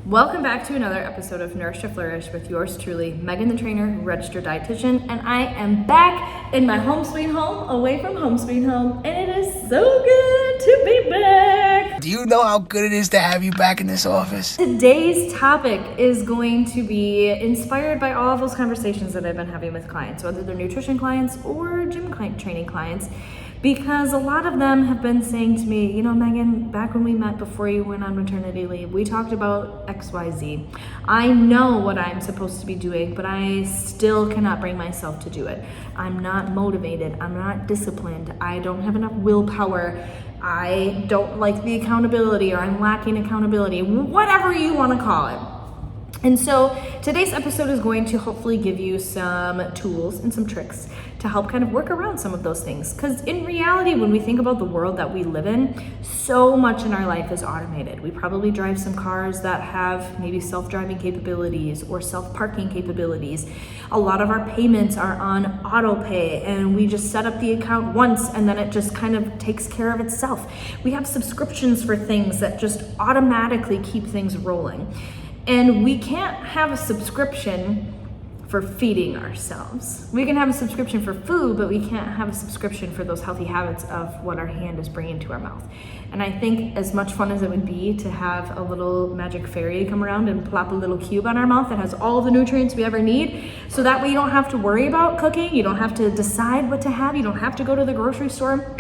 Welcome back to another episode of Nourish to Flourish with yours truly, Megan the trainer, registered dietitian, and I am back in my home sweet home, away from home sweet home, and it is so good to be back. Do you know how good it is to have you back in this office? Today's topic is going to be inspired by all of those conversations that I've been having with clients, whether they're nutrition clients or gym training clients. Because a lot of them have been saying to me, you know, Megan, back when we met before you went on maternity leave, we talked about XYZ. I know what I'm supposed to be doing, but I still cannot bring myself to do it. I'm not motivated. I'm not disciplined. I don't have enough willpower. I don't like the accountability, or I'm lacking accountability, whatever you want to call it. And so today's episode is going to hopefully give you some tools and some tricks to help kind of work around some of those things. Because in reality, when we think about the world that we live in, so much in our life is automated. We probably drive some cars that have maybe self-driving capabilities or self-parking capabilities. A lot of our payments are on auto pay, and we just set up the account once and then it just kind of takes care of itself. We have subscriptions for things that just automatically keep things rolling. And we can't have a subscription for feeding ourselves. We can have a subscription for food, but we can't have a subscription for those healthy habits of what our hand is bringing to our mouth. And I think as much fun as it would be to have a little magic fairy come around and plop a little cube on our mouth that has all the nutrients we ever need, so that way you don't have to worry about cooking, you don't have to decide what to have, you don't have to go to the grocery store.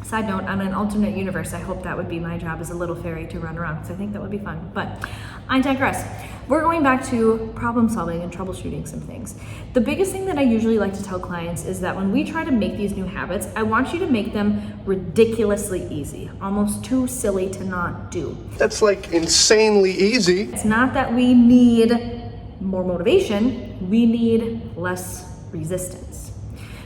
Side note, on an alternate universe, I hope that would be my job as a little fairy to run around, because I think that would be fun. But I digress. We're going back to problem solving and troubleshooting some things. The biggest thing that I usually like to tell clients is that when we try to make these new habits, I want you to make them ridiculously easy, almost too silly to not do. That's like insanely easy. It's not that we need more motivation, we need less resistance.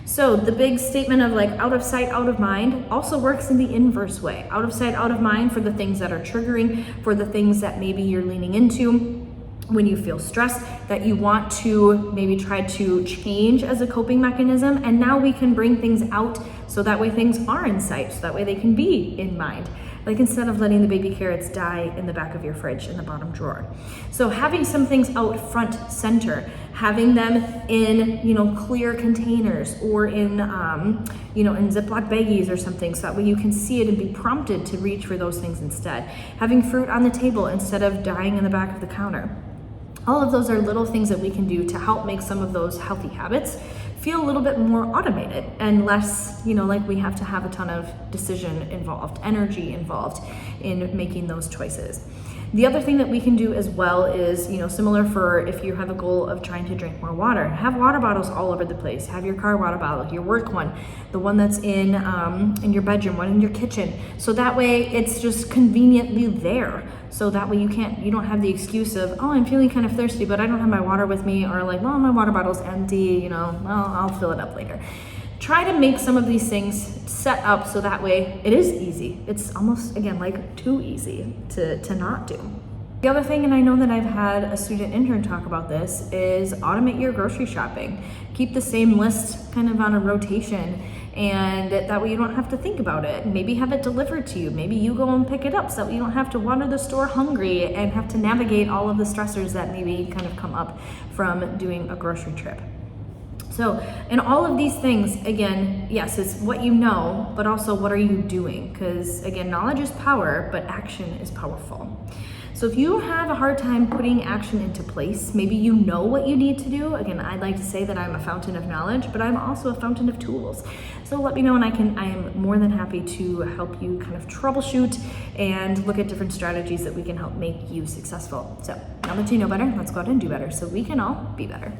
So the big statement of like out of sight, out of mind also works in the inverse way. Out of sight, out of mind for the things that are triggering, for the things that maybe you're leaning into when you feel stressed, that you want to maybe try to change as a coping mechanism. And now we can bring things out so that way things are in sight, so that way they can be in mind. Like instead of letting the baby carrots die in the back of your fridge in the bottom drawer. So having some things out front center, having them in, clear containers or in, in Ziploc baggies or something, so that way you can see it and be prompted to reach for those things instead. Having fruit on the table instead of dying in the back of the counter. All of those are little things that we can do to help make some of those healthy habits feel a little bit more automated and less, like we have to have a ton of decision involved, energy involved in making those choices. The other thing that we can do as well is, similar for if you have a goal of trying to drink more water, have water bottles all over the place. Have your car water bottle, your work one, the one that's in your bedroom, one in your kitchen. So that way it's just conveniently there. So that way you don't have the excuse of, oh, I'm feeling kind of thirsty, but I don't have my water with me, or like, well, my water bottle's empty, well, I'll fill it up later. Try to make some of these things set up so that way it is easy. It's almost, again, like too easy to not do. The other thing, and I know that I've had a student intern talk about this, is automate your grocery shopping. Keep the same list kind of on a rotation, and that way you don't have to think about it. Maybe have it delivered to you. Maybe you go and pick it up so that you don't have to wander the store hungry and have to navigate all of the stressors that maybe kind of come up from doing a grocery trip. So in all of these things, again, yes, it's what you know, but also what are you doing? Because again, knowledge is power, but action is powerful. So if you have a hard time putting action into place, maybe you know what you need to do. Again, I'd like to say that I'm a fountain of knowledge, but I'm also a fountain of tools. So let me know, and I am more than happy to help you kind of troubleshoot and look at different strategies that we can help make you successful. So now that you know better, let's go out and do better so we can all be better.